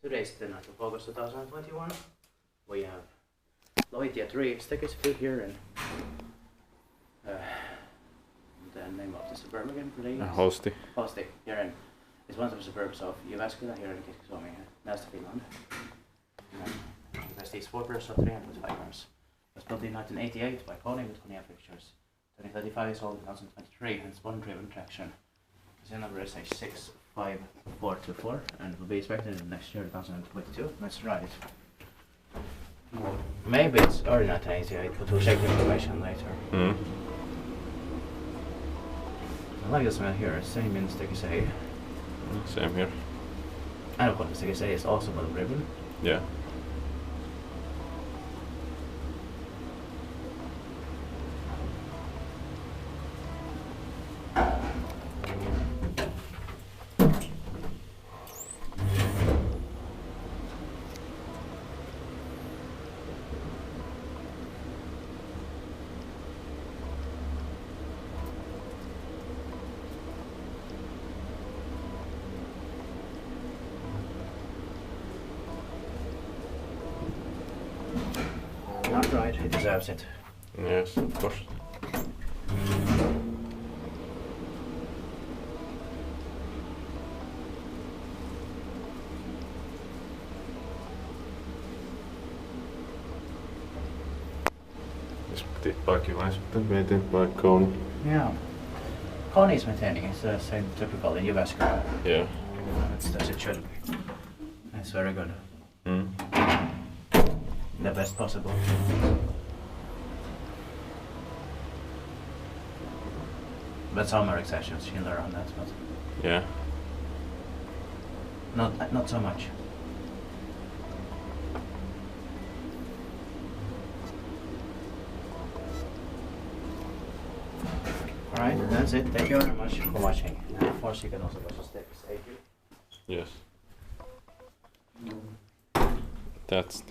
Today's the 9th of August 2021. We have Lohitie 3 stickers filled here and the name of the suburb again, please. Holsti. Holsti, here in is one of the suburbs of Jyväskylä here in Kone, next to Finland. There's these 4 pairs of 325 grams. It was built in 1988 by Kone with Kone fixtures. 2035 is old in 2023 and it's one-driven traction. The serial number is 65424 and will be expected in next year, 2022. Let's ride it. Maybe it's early 1988, but we'll check the information later. Mm. I like this one here, same in stickers A. Same here. And of course, stickers A is also well ribbon. Yeah. Not right, he deserves it. Yes, of course. Pakilainen sitten mietin by Kone. Yeah. Kone is maintaining it's the same typical in Jyväskylä. Yeah. That's as it should be. It's very good. Mm. The best possible. But some are exceptions here around that, but Yeah. not so much. Alright, that's it. Thank you very much for watching. And of course you can also watch the stickers. Thank you. Yes. That's